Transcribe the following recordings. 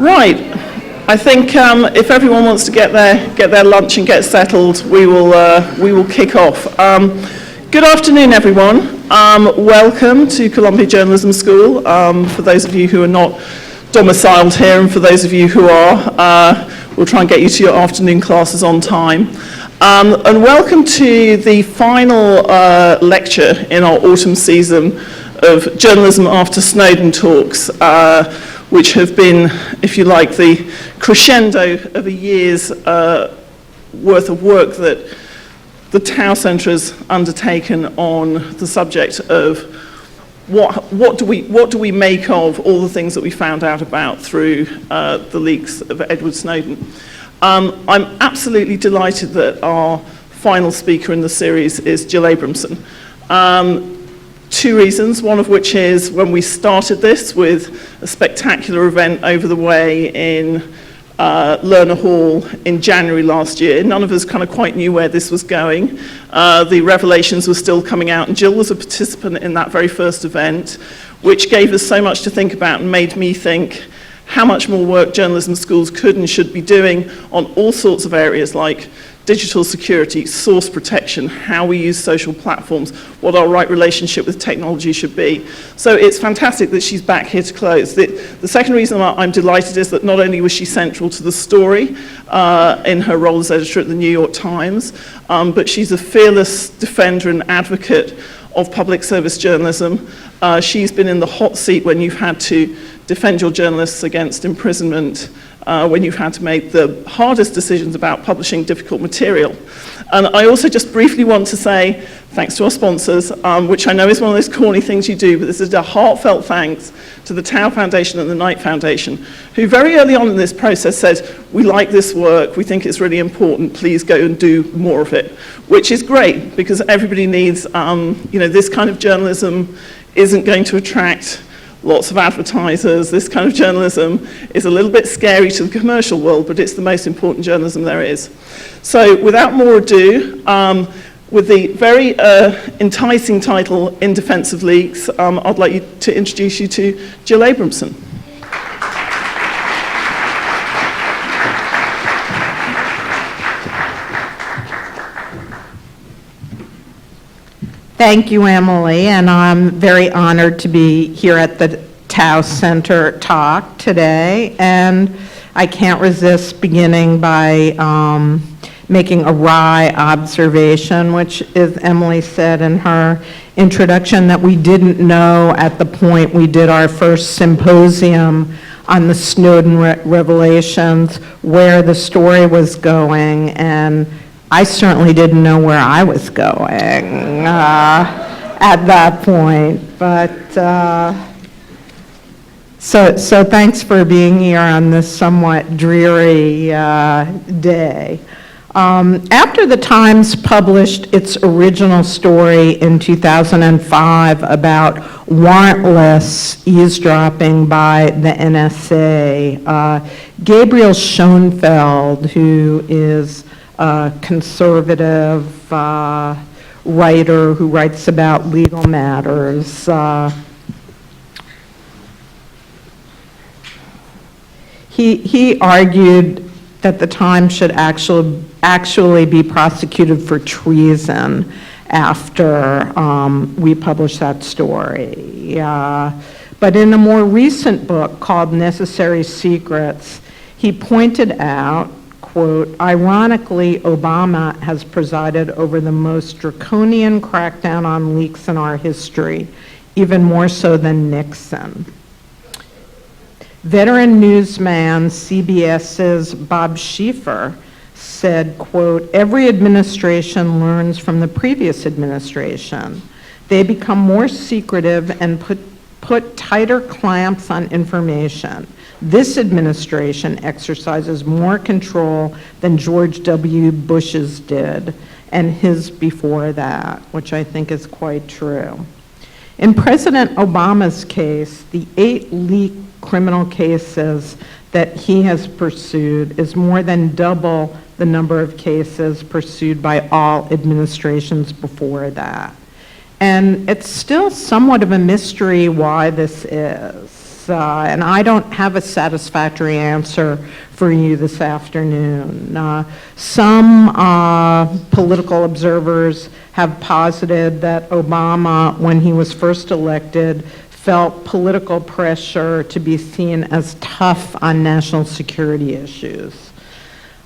Right. I think if everyone wants to get their lunch and get settled, we will kick off. Good afternoon, everyone. Welcome to Columbia Journalism School. For those of you who are not domiciled here, and for those of you who are, we'll try and get you to your afternoon classes on time. And welcome to the final lecture in our autumn season of Journalism After Snowden talks, which have been, if you like, the crescendo of a year's worth of work that the Tow Centre has undertaken on the subject of what do we make of all the things that we found out about through the leaks of Edward Snowden. I'm absolutely delighted that our final speaker in the series is Jill Abramson. Two reasons, one of which is when we started this with a spectacular event over the way in Lerner Hall in January last year, none of us kind of quite knew where this was going. The revelations were still coming out, and Jill was a participant in that very first event, which gave us so much to think about and made me think how much more work journalism schools could and should be doing on all sorts of areas like digital security, source protection, how we use social platforms, what our right relationship with technology should be. So it's fantastic that she's back here to close. The second reason I'm delighted is that not only was she central to the story in her role as editor at the New York Times, but she's a fearless defender and advocate of public service journalism. She's been in the hot seat when you've had to defend your journalists against imprisonment, when you've had to make the hardest decisions about publishing difficult material. And I also just briefly want to say, thanks to our sponsors, which I know is one of those corny things you do, but this is a heartfelt thanks to the Tow Foundation and the Knight Foundation, who very early on in this process said, we like this work, we think it's really important, please go and do more of it, which is great, because everybody needs, this kind of journalism isn't going to attract lots of advertisers. This kind of journalism is a little bit scary to the commercial world, but it's the most important journalism there is. So without more ado, with the very enticing title, In Defense of Leaks, I'd like to introduce you to Jill Abramson. Thank you, Emily, and I'm very honored to be here at the Tow Center talk today, and I can't resist beginning by making a wry observation, which is Emily said in her introduction, that we didn't know at the point we did our first symposium on the Snowden revelations where the story was going, and I certainly didn't know where I was going at that point, but so thanks for being here on this somewhat dreary day. After the Times published its original story in 2005 about warrantless eavesdropping by the NSA, Gabriel Schoenfeld, who is a conservative writer who writes about legal matters, he argued that the Times should actually be prosecuted for treason after we published that story. But in a more recent book called Necessary Secrets, he pointed out, quote, ironically, Obama has presided over the most draconian crackdown on leaks in our history, even more so than Nixon. Veteran newsman CBS's Bob Schieffer said, quote, every administration learns from the previous administration. They become more secretive and put tighter clamps on information. This administration exercises more control than George W. Bush's did, and his before that, which I think is quite true. In President Obama's case, the 8 leaked criminal cases that he has pursued is more than double the number of cases pursued by all administrations before that. And it's still somewhat of a mystery why this is. and I don't have a satisfactory answer for you this afternoon. Some political observers have posited that Obama, when he was first elected, felt political pressure to be seen as tough on national security issues.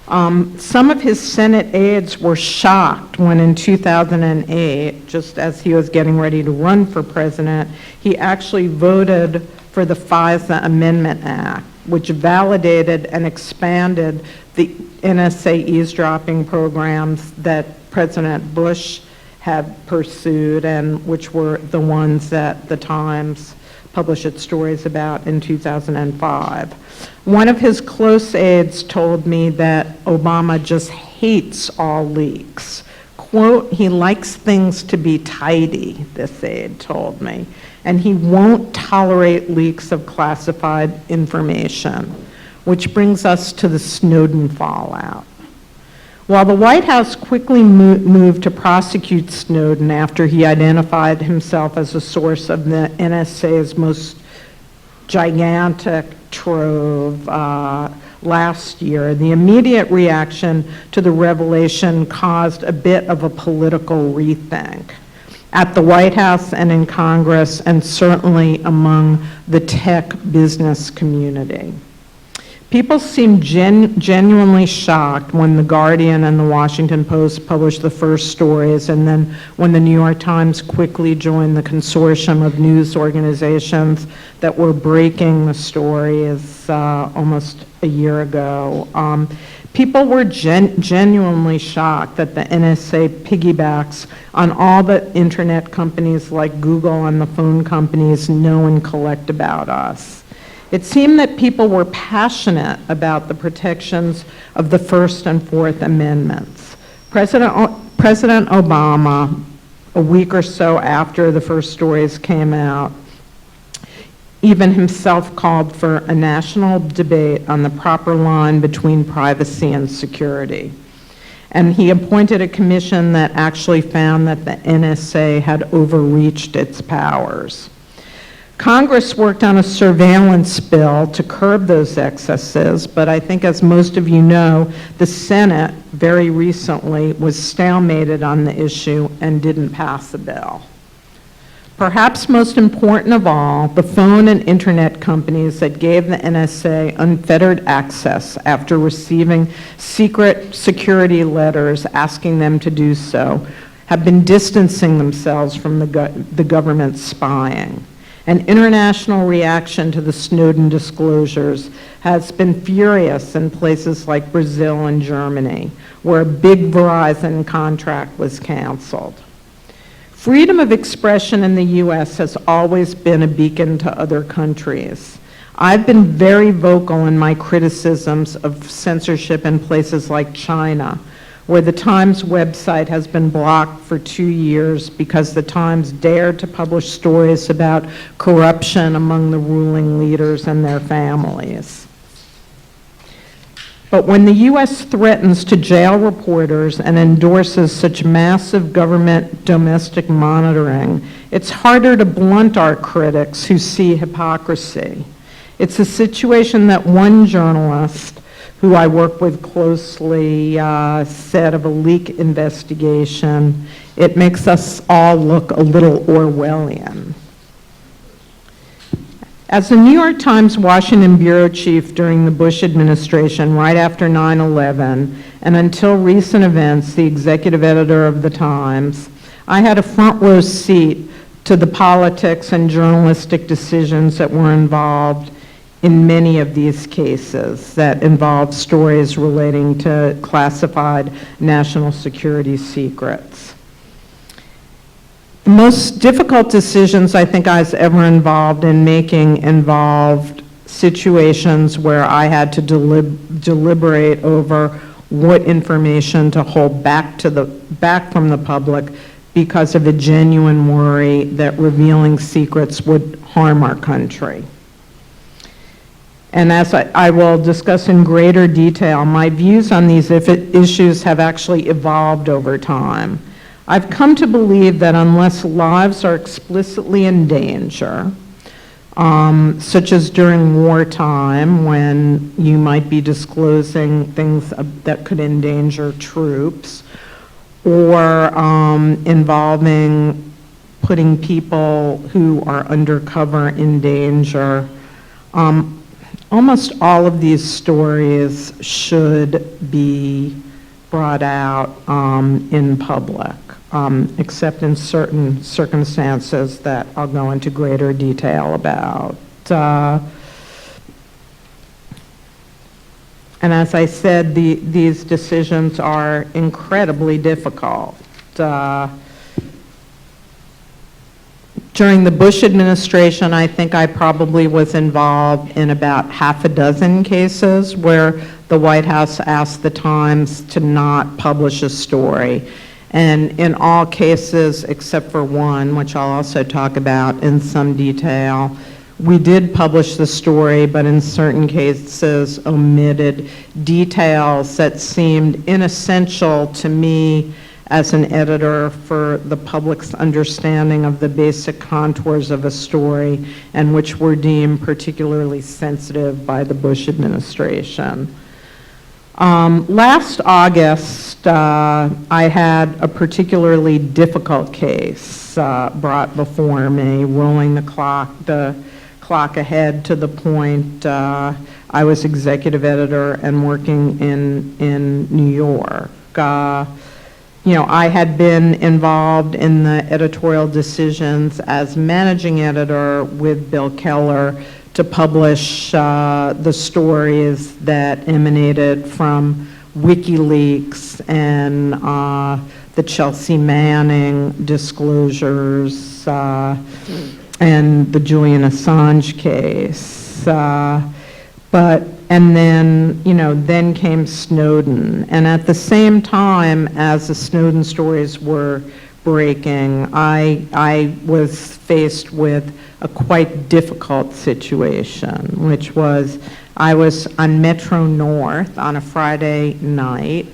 Some of his Senate aides were shocked when in 2008, just as he was getting ready to run for president, he actually voted for the FISA Amendment Act, which validated and expanded the NSA eavesdropping programs that President Bush had pursued and which were the ones that the Times published its stories about in 2005. One of his close aides told me that Obama just hates all leaks. Quote, he likes things to be tidy, this aide told me, and he won't tolerate leaks of classified information, which brings us to the Snowden fallout. While the White House quickly moved to prosecute Snowden after he identified himself as a source of the NSA's most gigantic trove last year, the immediate reaction to the revelation caused a bit of a political rethink at the White House and in Congress, and certainly among the tech business community. People seemed genuinely shocked when The Guardian and The Washington Post published the first stories, and then when the New York Times quickly joined the consortium of news organizations that were breaking the stories almost a year ago. People were genuinely shocked that the NSA piggybacks on all the internet companies like Google and the phone companies know and collect about us. It seemed that people were passionate about the protections of the First and Fourth Amendments. President Obama, a week or so after the first stories came out, even himself called for a national debate on the proper line between privacy and security. And he appointed a commission that actually found that the NSA had overreached its powers. Congress worked on a surveillance bill to curb those excesses, but I think, as most of you know, the Senate very recently was stalemated on the issue and didn't pass the bill. Perhaps most important of all, the phone and internet companies that gave the NSA unfettered access after receiving secret security letters asking them to do so have been distancing themselves from the government spying. An international reaction to the Snowden disclosures has been furious in places like Brazil and Germany, where a big Verizon contract was canceled. Freedom of expression in the U.S. has always been a beacon to other countries. I've been very vocal in my criticisms of censorship in places like China, where the Times website has been blocked for 2 years because the Times dared to publish stories about corruption among the ruling leaders and their families. But when the U.S. threatens to jail reporters and endorses such massive government domestic monitoring, it's harder to blunt our critics who see hypocrisy. It's a situation that one journalist, who I work with closely, said of a leak investigation, it makes us all look a little Orwellian. As the New York Times Washington bureau chief during the Bush administration, right after 9/11, and until recent events, the executive editor of the Times, I had a front row seat to the politics and journalistic decisions that were involved in many of these cases that involved stories relating to classified national security secrets. The most difficult decisions I think I was ever involved in making involved situations where I had to deliberate over what information to hold back from the public because of a genuine worry that revealing secrets would harm our country. And as I will discuss in greater detail, my views on these issues have actually evolved over time. I've come to believe that unless lives are explicitly in danger, such as during wartime when you might be disclosing things that could endanger troops, or involving putting people who are undercover in danger. Almost all of these stories should be brought out in public, except in certain circumstances that I'll go into greater detail about. And as I said, these decisions are incredibly difficult. During the Bush administration, I think I probably was involved in about half a dozen cases where the White House asked the Times to not publish a story. And in all cases, except for one, which I'll also talk about in some detail, we did publish the story, but in certain cases omitted details that seemed inessential to me as an editor for the public's understanding of the basic contours of a story, and which were deemed particularly sensitive by the Bush administration. Last August, I had a particularly difficult case brought before me, rolling the clock ahead to the point I was executive editor and working in New York. I had been involved in the editorial decisions as managing editor with Bill Keller to publish the stories that emanated from WikiLeaks and the Chelsea Manning disclosures and the Julian Assange case. And then came Snowden. And at the same time as the Snowden stories were breaking, I was faced with a quite difficult situation, which was I was on Metro North on a Friday night,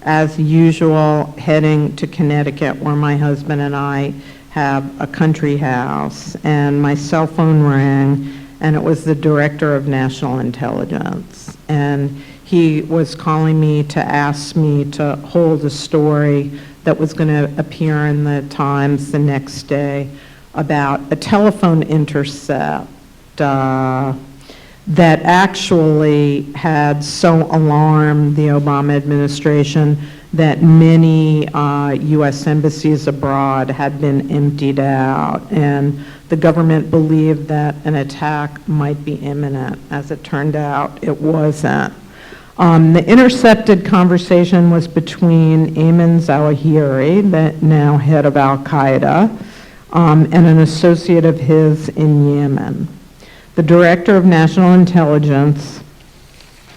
as usual, heading to Connecticut, where my husband and I have a country house, and my cell phone rang, and it was the Director of National Intelligence. And he was calling me to ask me to hold a story that was going to appear in the Times the next day about a telephone intercept that actually had so alarmed the Obama administration that many U.S. embassies abroad had been emptied out, and the government believed that an attack might be imminent. As it turned out, it wasn't. The intercepted conversation was between Ayman Zawahiri, the now head of Al-Qaeda, and an associate of his in Yemen. The Director of National Intelligence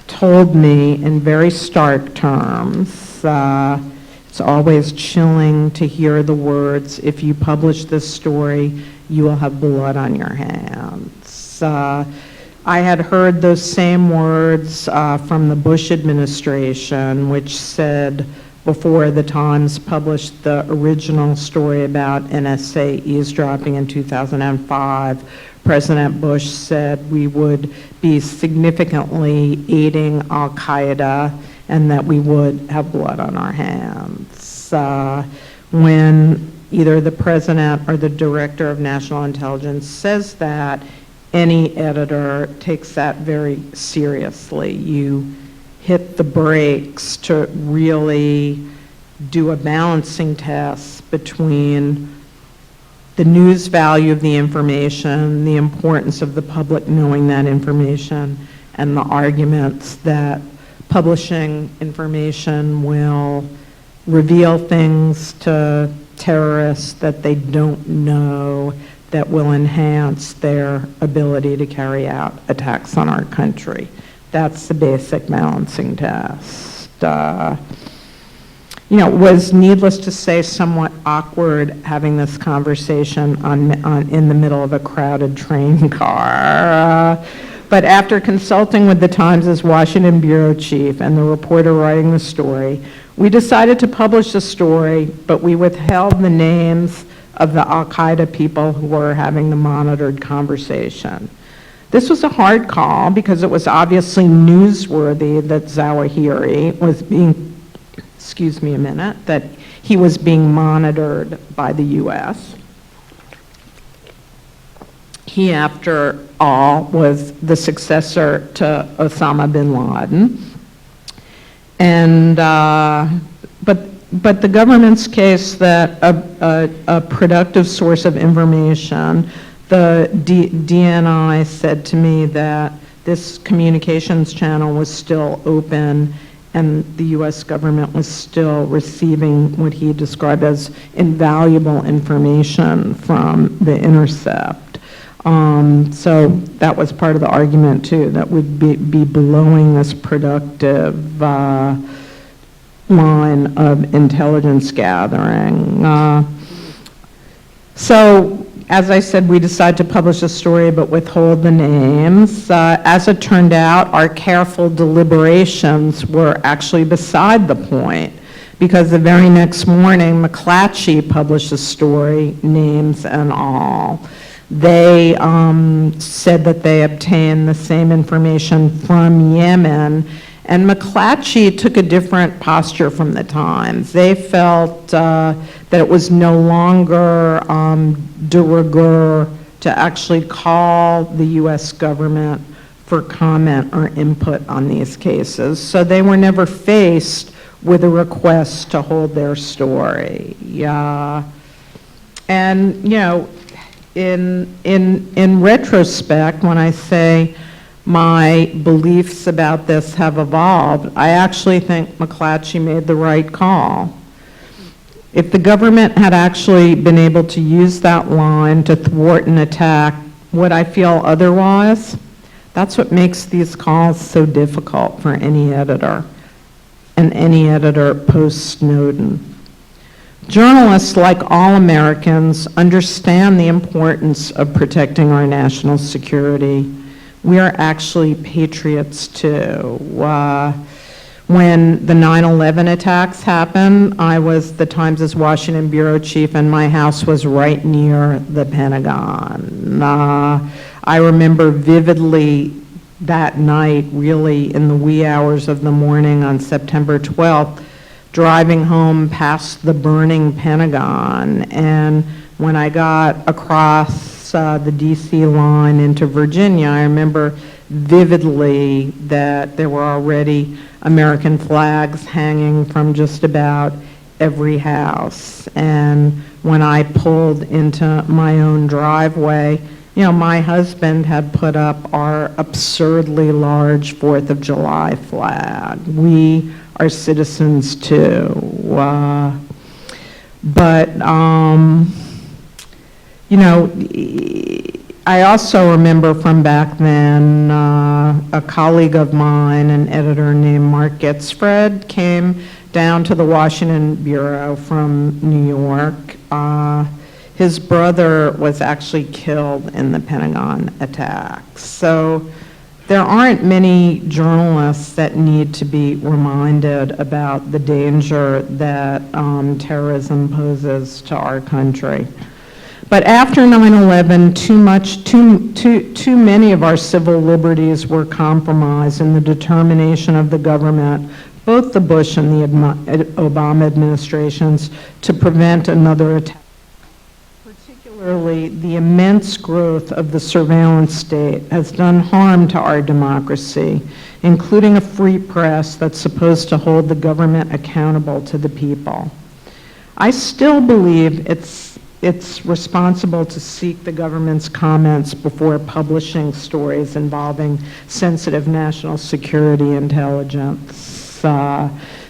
told me in very stark terms, it's always chilling to hear the words, "If you publish this story, you will have blood on your hands." I had heard those same words from the Bush administration, which said, before the Times published the original story about NSA eavesdropping in 2005, President Bush said we would be significantly aiding Al-Qaeda and that we would have blood on our hands. When either the President or the Director of National Intelligence says that, any editor takes that very seriously. You hit the brakes to really do a balancing test between the news value of the information, the importance of the public knowing that information, and the arguments that publishing information will reveal things to terrorists that they don't know, that will enhance their ability to carry out attacks on our country. That's the basic balancing test. It was, needless to say, somewhat awkward having this conversation in the middle of a crowded train car. But after consulting with the Times' Washington bureau chief and the reporter writing the story, we decided to publish the story, but we withheld the names of the Al-Qaeda people who were having the monitored conversation. This was a hard call because it was obviously newsworthy that Zawahiri was being, excuse me a minute, that he was being monitored by the U.S. He, after all, was the successor to Osama bin Laden. And, but the government's case that a productive source of information, the DNI said to me that this communications channel was still open and the U.S. government was still receiving what he described as invaluable information from the intercept. So that was part of the argument too, that would be blowing this productive line of intelligence gathering. So, as I said, we decided to publish a story but withhold the names. As it turned out, our careful deliberations were actually beside the point, because the very next morning, McClatchy published a story, names and all. They said that they obtained the same information from Yemen, and McClatchy took a different posture from the Times. They felt that it was no longer de rigueur to actually call the U.S. government for comment or input on these cases. So they were never faced with a request to hold their story. And, you know, in retrospect, when I say my beliefs about this have evolved, I actually think McClatchy made the right call. If the government had actually been able to use that line to thwart an attack, would I feel otherwise? That's what makes these calls so difficult for any editor, and any editor post-Snowden. Journalists, like all Americans, understand the importance of protecting our national security. We are actually patriots too. When the 9/11 attacks happened, I was the Times' Washington bureau chief, and my house was right near the Pentagon. I remember vividly that night, really in the wee hours of the morning on September 12th, driving home past the burning Pentagon, and when I got across the DC line into Virginia, I remember vividly that there were already American flags hanging from just about every house. And when I pulled into my own driveway, you know, my husband had put up our absurdly large 4th of July flag. We are citizens too. You know, I also remember from back then, a colleague of mine, an editor named Mark Getzfred, came down to the Washington Bureau from New York. His brother was actually killed in the Pentagon attacks. So there aren't many journalists that need to be reminded about the danger that terrorism poses to our country. But after 9/11, too many of our civil liberties were compromised in the determination of the government, both the Bush and the Obama administrations, to prevent another attack. Particularly, the immense growth of the surveillance state has done harm to our democracy, including a free press that's supposed to hold the government accountable to the people. I still believe it's responsible to seek the government's comments before publishing stories involving sensitive national security intelligence,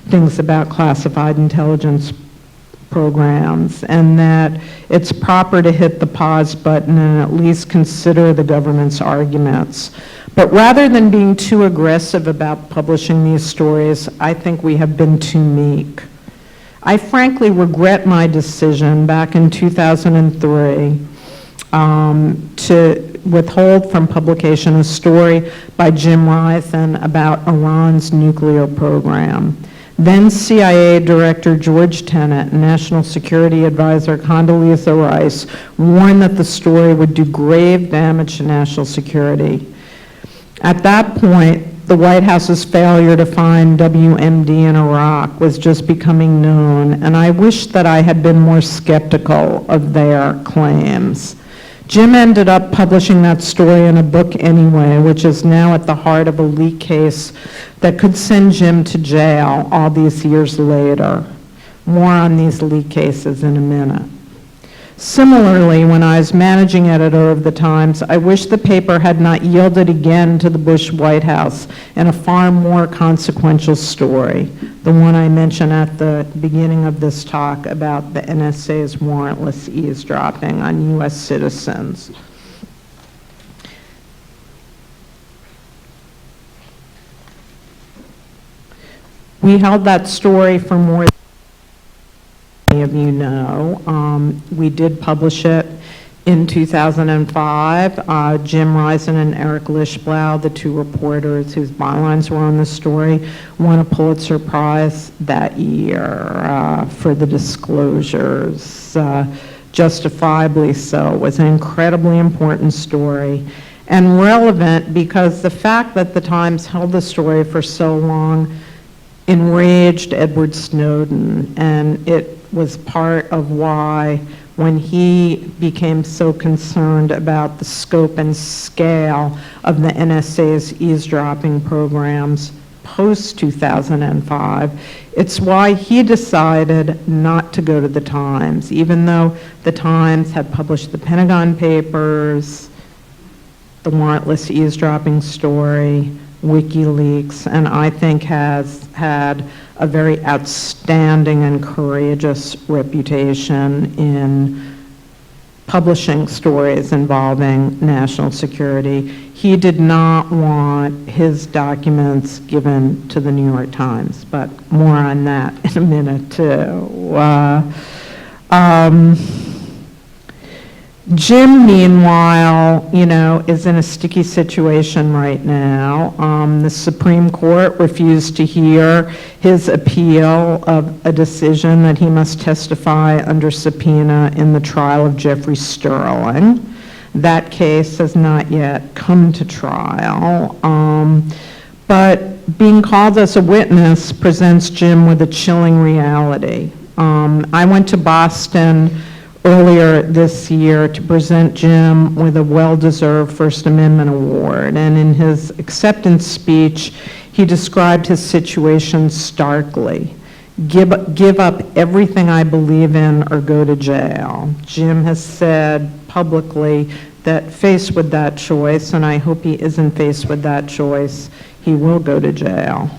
things about classified intelligence programs, and that it's proper to hit the pause button and at least consider the government's arguments. But rather than being too aggressive about publishing these stories, I think we have been too meek. I frankly regret my decision back in 2003 to withhold from publication a story by Jim Risen about Iran's nuclear program. Then CIA Director George Tenet and National Security Advisor Condoleezza Rice warned that the story would do grave damage to national security. At that point, the White House's failure to find WMD in Iraq was just becoming known, and I wish that I had been more skeptical of their claims. Jim ended up publishing that story in a book anyway, which is now at the heart of a leak case that could send Jim to jail all these years later. More on these leak cases in a minute. Similarly, when I was managing editor of the Times, I wish the paper had not yielded again to the Bush White House in a far more consequential story, the one I mentioned at the beginning of this talk about the NSA's warrantless eavesdropping on U.S. citizens. We held that story for more than many of you know. We did publish it in 2005. Jim Risen and Eric Lischblau, the two reporters whose bylines were on the story, won a Pulitzer Prize that year for the disclosures, justifiably so. It was an incredibly important story and relevant because the fact that the Times held the story for so long enraged Edward Snowden, and it was part of why, when he became so concerned about the scope and scale of the NSA's eavesdropping programs post-2005, it's why he decided not to go to the Times, even though the Times had published the Pentagon Papers, the warrantless eavesdropping story, WikiLeaks, and I think has had a very outstanding and courageous reputation in publishing stories involving national security. He did not want his documents given to the New York Times, but more on that in a minute too. Jim, meanwhile, is in a sticky situation right now. The Supreme Court refused to hear his appeal of a decision that he must testify under subpoena in the trial of Jeffrey Sterling. That case has not yet come to trial, but being called as a witness presents Jim with a chilling reality. I went to Boston earlier this year to present Jim with a well-deserved First Amendment award, and in his acceptance speech, he described his situation starkly. Give up everything I believe in or go to jail. Jim has said publicly that faced with that choice, and I hope he isn't faced with that choice, he will go to jail.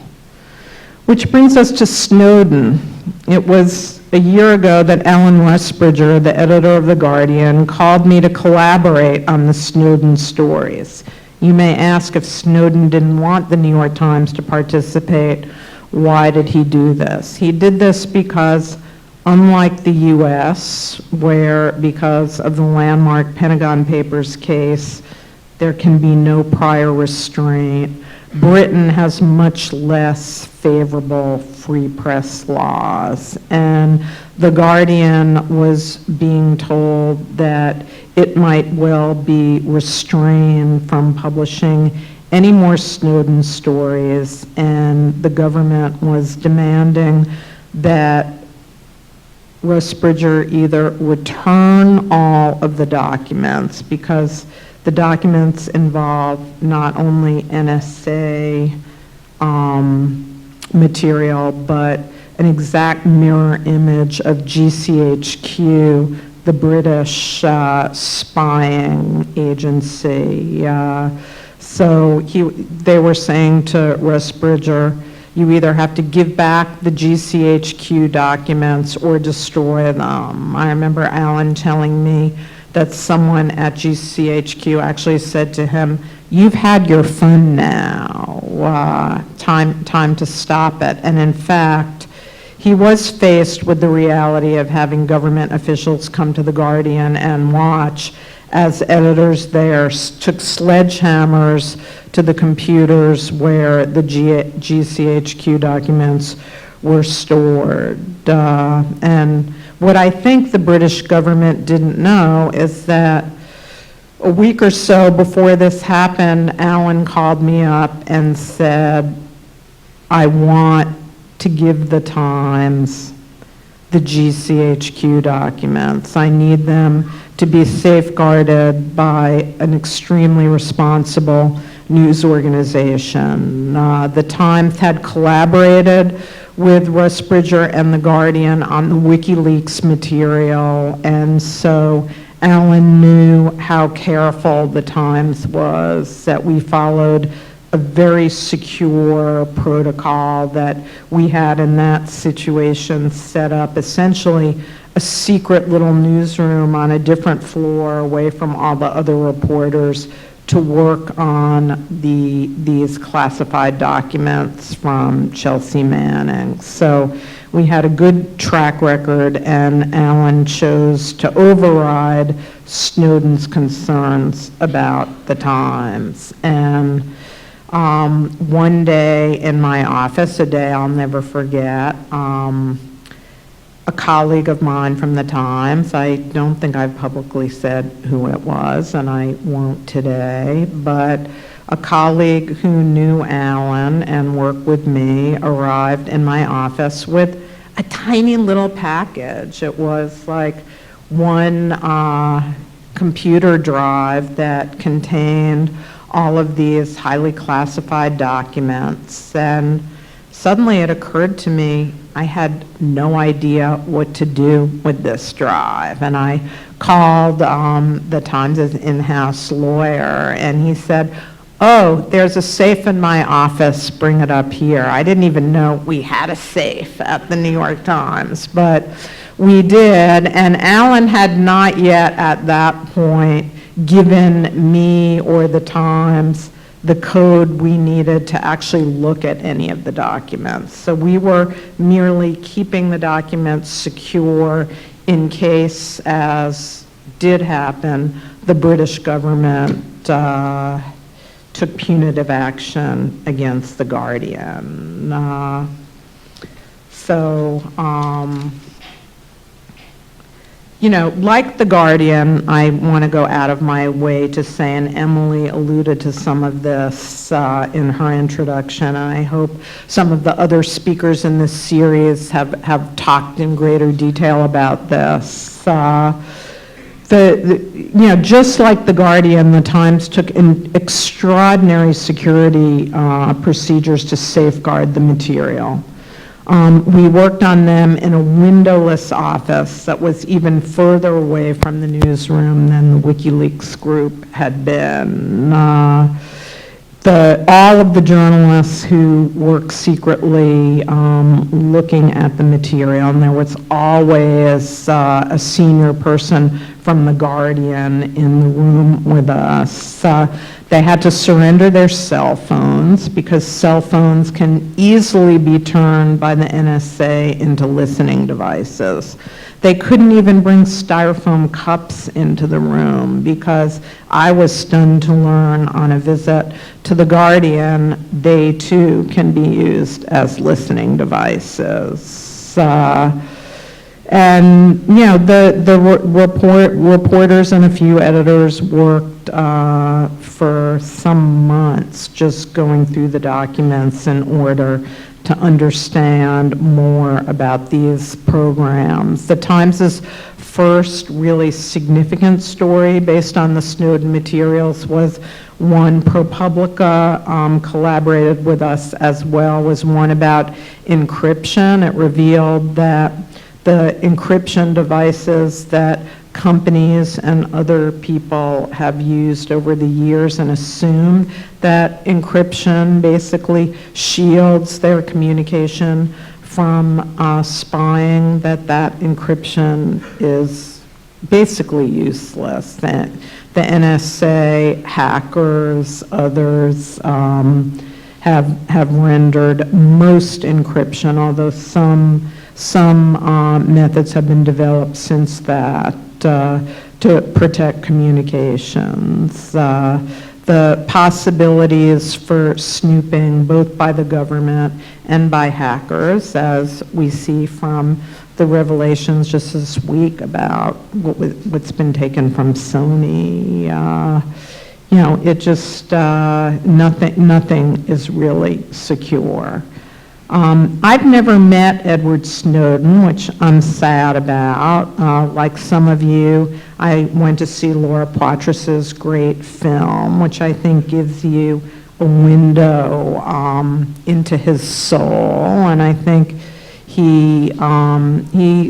Which brings us to Snowden. It was a year ago that Ellen Westbridger, the editor of The Guardian, called me to collaborate on the Snowden stories. You may ask, if Snowden didn't want the New York Times to participate, why did he do this? He did this because, unlike the US, where because of the landmark Pentagon Papers case, there can be no prior restraint, Britain has much less favorable free press laws, and The Guardian was being told that it might well be restrained from publishing any more Snowden stories, and the government was demanding that Westbridger either return all of the documents, because the documents involve not only NSA material, but an exact mirror image of GCHQ, the British spying agency. So they were saying to Westbridger, you either have to give back the GCHQ documents or destroy them. I remember Alan telling me that someone at GCHQ actually said to him, you've had your fun now, time to stop it. And in fact, he was faced with the reality of having government officials come to The Guardian and watch as editors there took sledgehammers to the computers where the GCHQ documents were stored. And what I think the British government didn't know is that a week or so before this happened, Alan called me up and said, I want to give the Times the GCHQ documents. I need them to be safeguarded by an extremely responsible news organization. The Times had collaborated with Russ Bridger and The Guardian on the WikiLeaks material, and so Alan knew how careful the Times was, that we followed a very secure protocol, that we had in that situation set up essentially a secret little newsroom on a different floor away from all the other reporters to work on these classified documents from Chelsea Manning. So we had a good track record, and Alan chose to override Snowden's concerns about the Times. And one day in my office, a day I'll never forget, a colleague of mine from the Times, I don't think I've publicly said who it was, and I won't today, but a colleague who knew Alan and worked with me arrived in my office with a tiny little package. It was like one computer drive that contained all of these highly classified documents, and suddenly it occurred to me I had no idea what to do with this drive. And I called the Times' in-house lawyer, and he said, oh, there's a safe in my office, bring it up here. I didn't even know we had a safe at the New York Times, but we did. And Alan had not yet at that point given me or the Times the code we needed to actually look at any of the documents. So we were merely keeping the documents secure in case, as did happen, the British government took punitive action against The Guardian. You know, like The Guardian, I want to go out of my way to say, and Emily alluded to some of this in her introduction, and I hope some of the other speakers in this series have talked in greater detail about this. You know, just like The Guardian, the Times took extraordinary security procedures to safeguard the material. We worked on them in a windowless office that was even further away from the newsroom than the WikiLeaks group had been. All of the journalists who worked secretly looking at the material, and there was always a senior person from The Guardian in the room with us. They had to surrender their cell phones because cell phones can easily be turned by the NSA into listening devices. They couldn't even bring styrofoam cups into the room because I was stunned to learn on a visit to The Guardian, they too can be used as listening devices. And you know, the reporters and a few editors worked for some months just going through the documents in order to understand more about these programs. The Times' first really significant story based on the Snowden materials was one ProPublica collaborated with us as well, was one about encryption. It revealed that the encryption devices that companies and other people have used over the years and assumed that encryption basically shields their communication from spying, that encryption is basically useless. That the NSA, hackers, others have rendered most encryption, although some methods have been developed since that to protect communications. the possibilities for snooping, both by the government and by hackers, as we see from the revelations just this week about what's been taken from Sony. It just, nothing is really secure. I've never met Edward Snowden, which I'm sad about. Like some of you, I went to see Laura Poitras's great film, which I think gives you a window into his soul, and I think he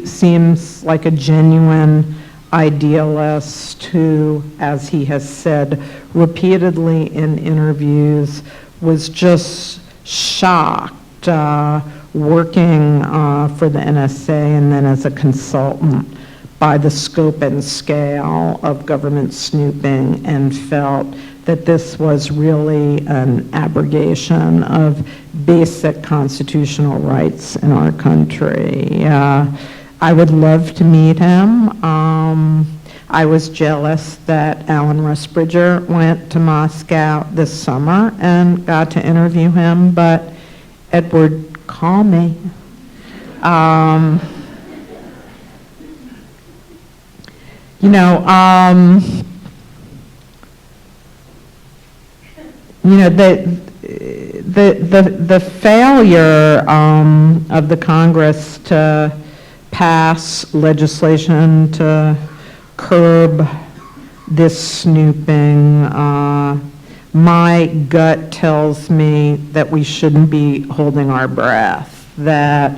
seems like a genuine idealist who, as he has said repeatedly in interviews, was just shocked working for the NSA and then as a consultant by the scope and scale of government snooping, and felt that this was really an abrogation of basic constitutional rights in our country. I would love to meet him. I was jealous that Alan Rusbridger went to Moscow this summer and got to interview him, but Edward, call me. The failure of the Congress to pass legislation to curb this snooping, my gut tells me that we shouldn't be holding our breath, that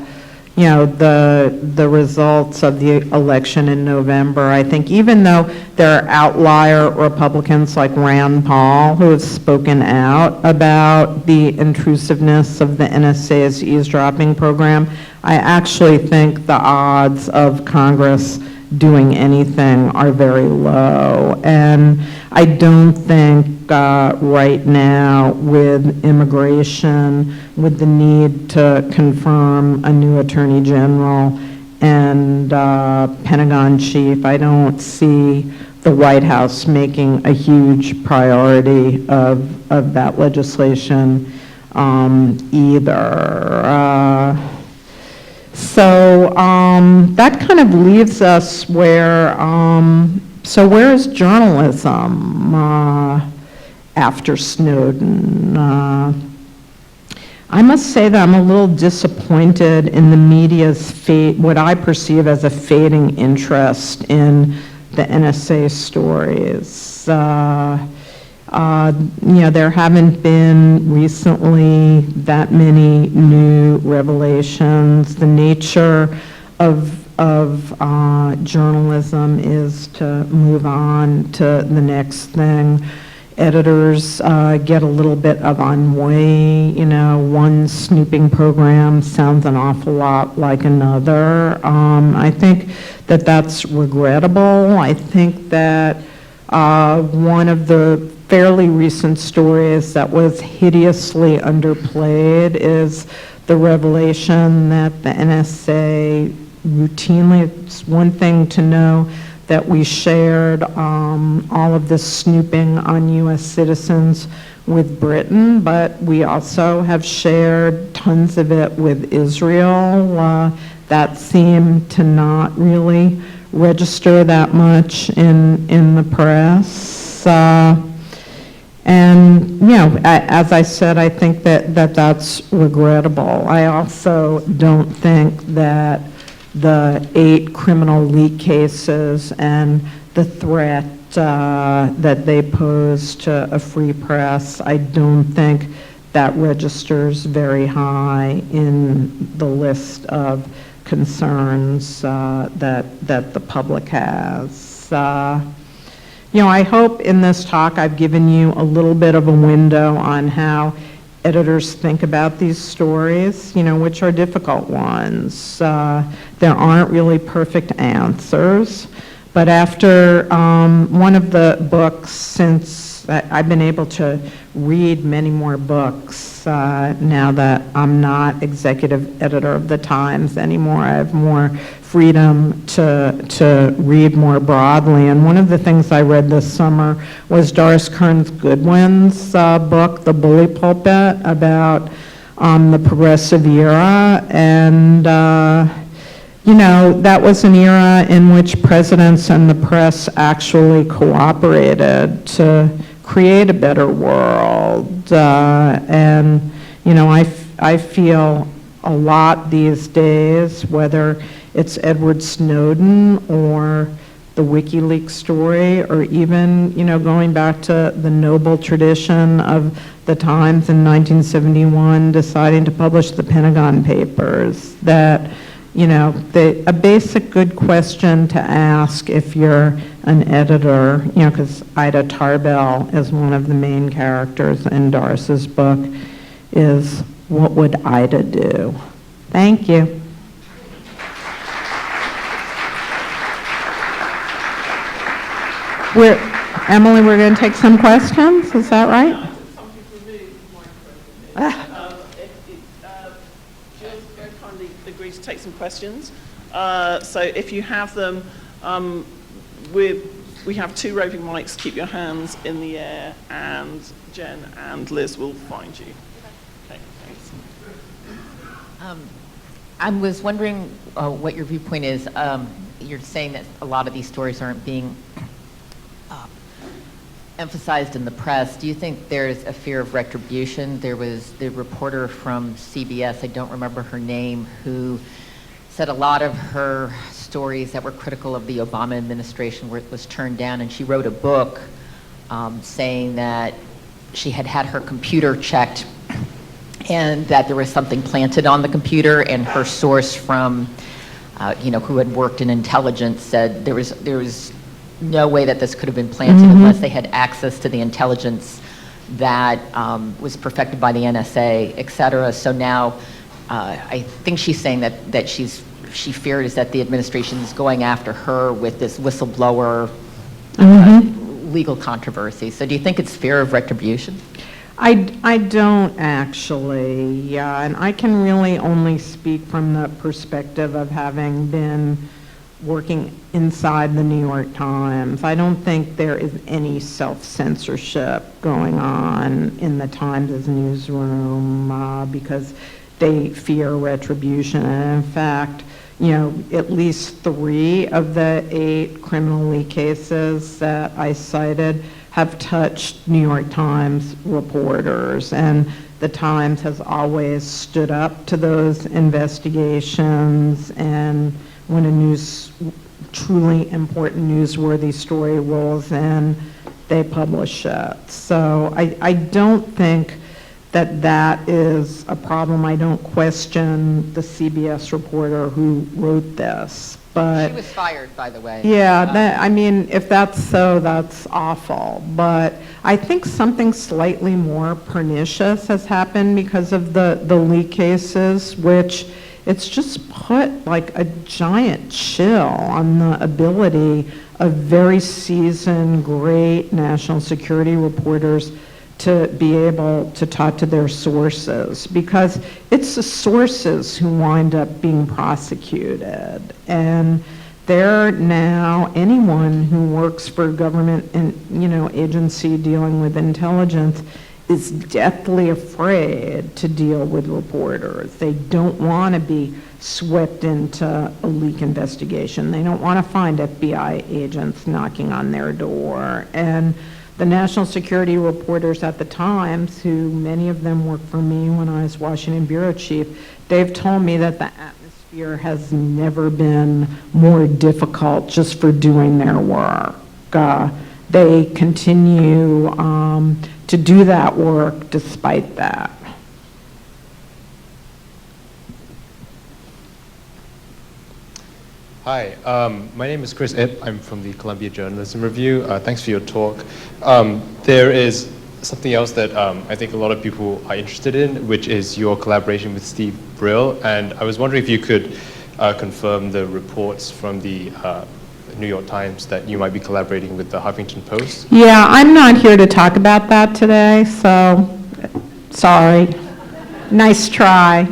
the results of the election in November, I think, even though there are outlier Republicans like Rand Paul who have spoken out about the intrusiveness of the NSA's eavesdropping program, I actually think the odds of Congress doing anything are very low. And I don't think right now with immigration, with the need to confirm a new Attorney General and Pentagon chief, I don't see the White House making a huge priority of that legislation either. So that kind of leaves us where, so where is journalism after Snowden? I must say that I'm a little disappointed in the media's what I perceive as a fading interest in the NSA stories. There haven't been recently that many new revelations. The nature of journalism is to move on to the next thing. Editors get a little bit of ennui. One snooping program sounds an awful lot like another. I think that that's regrettable. I think that one of the fairly recent stories that was hideously underplayed is the revelation that the NSA routinely, it's one thing to know that we shared all of this snooping on U.S. citizens with Britain, but we also have shared tons of it with Israel. That seemed to not really register that much in the press. And, as I said, I think that's regrettable. I also don't think that the 8 criminal leak cases and the threat that they pose to a free press, I don't think that registers very high in the list of concerns that the public has. I hope in this talk I've given you a little bit of a window on how editors think about these stories, which are difficult ones. There aren't really perfect answers, but after one of the books since books. I've been able to read many more books now that I'm not executive editor of the Times anymore. I have more freedom to read more broadly. And one of the things I read this summer was Doris Kearns Goodwin's book, The Bully Pulpit, about the progressive era. And that was an era in which presidents and the press actually cooperated to create a better world. I feel a lot these days, whether it's Edward Snowden or the WikiLeaks story, or even, going back to the noble tradition of the Times in 1971 deciding to publish the Pentagon Papers, that a basic good question to ask if you're an editor, because Ida Tarbell is one of the main characters in Doris's book, is what would Ida do? Thank you. Emily, we're going to take some questions, is that right? Jill's very kindly agreed to take some questions. So if you have them, we have 2 roving mics. Keep your hands in the air, and Jen and Liz will find you. Okay, thanks. I was wondering what your viewpoint is. You're saying that a lot of these stories aren't being emphasized in the press. Do you think there's a fear of retribution? There was the reporter from CBS, I don't remember her name, who said a lot of her stories that were critical of the Obama administration was turned down, and she wrote a book saying that she had had her computer checked and that there was something planted on the computer, and her source from, who had worked in intelligence said there was no way that this could have been planted unless they had access to the intelligence that was perfected by the NSA, et cetera. So now I think she's saying that she fears that the administration is going after her with this whistleblower legal controversy. So do you think it's fear of retribution? I don't actually, and I can really only speak from the perspective of having been working inside the New York Times. I don't think there is any self-censorship going on in the Times' newsroom because they fear retribution. And in fact, at least 3 of the 8 criminal leak cases that I cited have touched New York Times reporters, and the Times has always stood up to those investigations, and when a truly important newsworthy story rolls in, they publish it. So I don't think that is a problem. I don't question the CBS reporter who wrote this. But she was fired, by the way. Yeah, if that's so, that's awful. But I think something slightly more pernicious has happened because of the leak cases, which it's just put like a giant chill on the ability of very seasoned, great national security reporters to be able to talk to their sources, because it's the sources who wind up being prosecuted. And they're now, anyone who works for a government and agency dealing with intelligence is deathly afraid to deal with reporters. They don't want to be swept into a leak investigation. They don't want to find FBI agents knocking on their door. And the national security reporters at the Times, who many of them worked for me when I was Washington bureau chief, they've told me that the atmosphere has never been more difficult just for doing their work. They continue to do that work despite that. Hi, my name is Chris Ip. I'm from the Columbia Journalism Review. Thanks for your talk. There is something else that I think a lot of people are interested in, which is your collaboration with Steve Brill. And I was wondering if you could confirm the reports from the the New York Times that you might be collaborating with the Huffington Post. Yeah, I'm not here to talk about that today, so sorry. Nice try.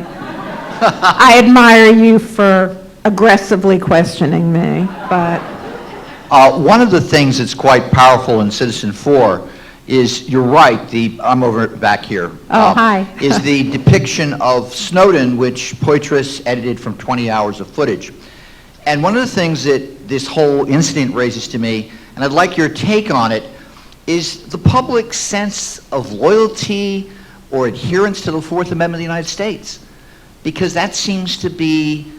I admire you for aggressively questioning me, but One of the things that's quite powerful in Citizen4 is, you're right, I'm over back here. Hi. Is the depiction of Snowden, which Poitras edited from 20 hours of footage. And one of the things that this whole incident raises to me, and I'd like your take on it, is the public's sense of loyalty or adherence to the Fourth Amendment of the United States. Because that seems to be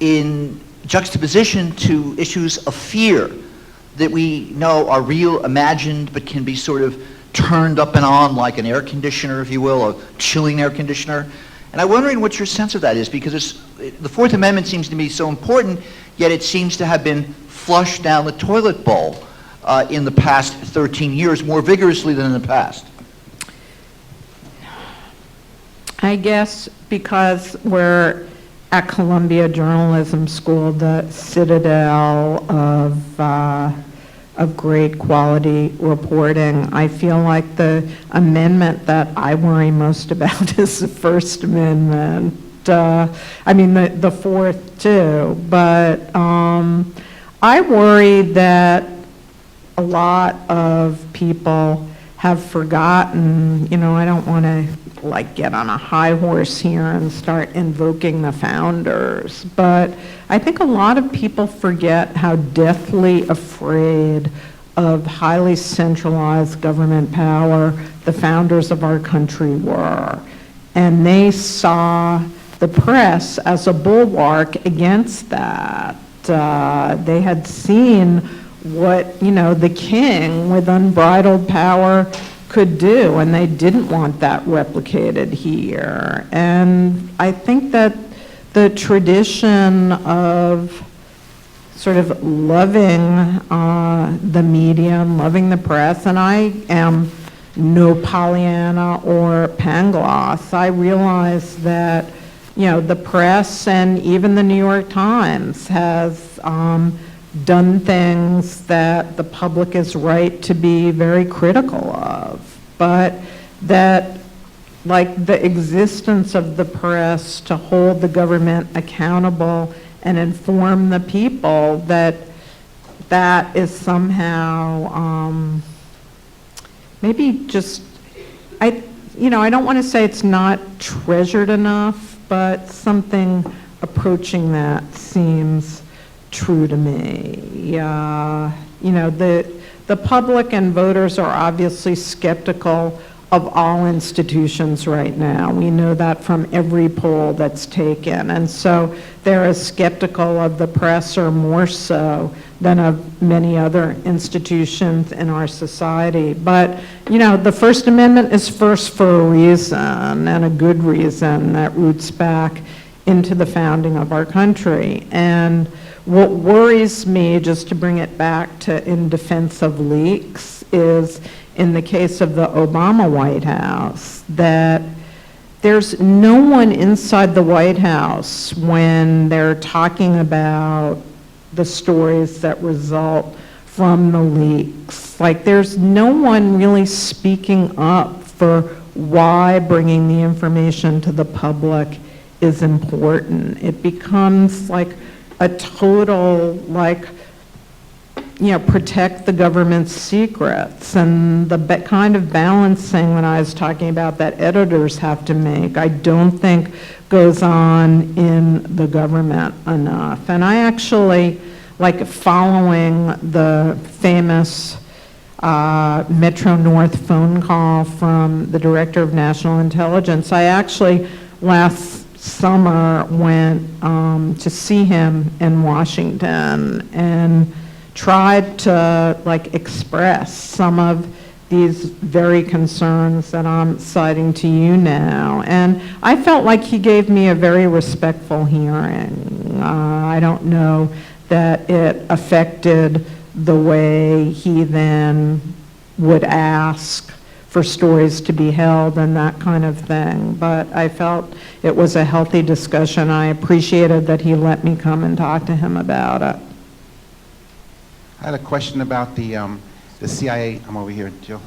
in juxtaposition to issues of fear that we know are real, imagined, but can be sort of turned up and on like an air conditioner, if you will, a chilling air conditioner. And I'm wondering what your sense of that is, because the Fourth Amendment seems to me so important, yet it seems to have been flushed down the toilet bowl in the past 13 years, more vigorously than in the past. I guess because we're at Columbia Journalism School, the citadel of great quality reporting, I feel like the amendment that I worry most about is the First Amendment. I mean, the Fourth too, but I worry that a lot of people have forgotten, I don't want to get on a high horse here and start invoking the founders, but I think a lot of people forget how deathly afraid of highly centralized government power the founders of our country were. And they saw the press as a bulwark against that. They had seen what, the king with unbridled power could do, and they didn't want that replicated here. And I think that the tradition of sort of loving the media and loving the press, and I am no Pollyanna or Pangloss, I realize that, the press and even the New York Times has done things that the public is right to be very critical of, but that the existence of the press to hold the government accountable and inform the people, that is somehow maybe just, I don't want to say it's not treasured enough, but something approaching that seems true to me. The public and voters are obviously skeptical of all institutions right now. We know that from every poll that's taken. And so they're as skeptical of the press, or more so, than of many other institutions in our society. But, the First Amendment is first for a reason, and a good reason, that roots back into the founding of our country. And what worries me, just to bring it back to in defense of leaks, is in the case of the Obama White House, that there's no one inside the White House when they're talking about the stories that result from the leaks. There's no one really speaking up for why bringing the information to the public is important. It becomes a total, protect the government's secrets, and the kind of balancing that I was talking about that editors have to make, I don't think goes on in the government enough. And I actually, following the famous Metro North phone call from the Director of National Intelligence, I actually last summer went to see him in Washington and tried to express some of these very concerns that I'm citing to you now. And I felt like he gave me a very respectful hearing. I don't know that it affected the way he then would ask for stories to be held and that kind of thing. But I felt it was a healthy discussion. I appreciated that he let me come and talk to him about it. I had a question about the CIA. I'm over here, Jill.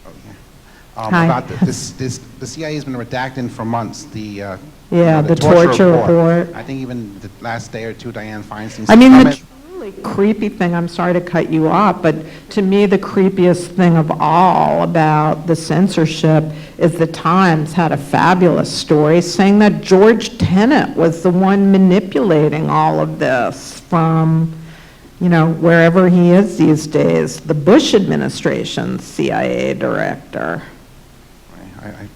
Oh, yeah. Hi. About the CIA has been redacting for months. Yeah, the torture report. I think even the last day or two, Dianne Feinstein. I mean, the truly creepy thing, I'm sorry to cut you off, but to me, the creepiest thing of all about the censorship is the Times had a fabulous story saying that George Tenet was the one manipulating all of this from, you know, wherever he is these days, the Bush administration's CIA director.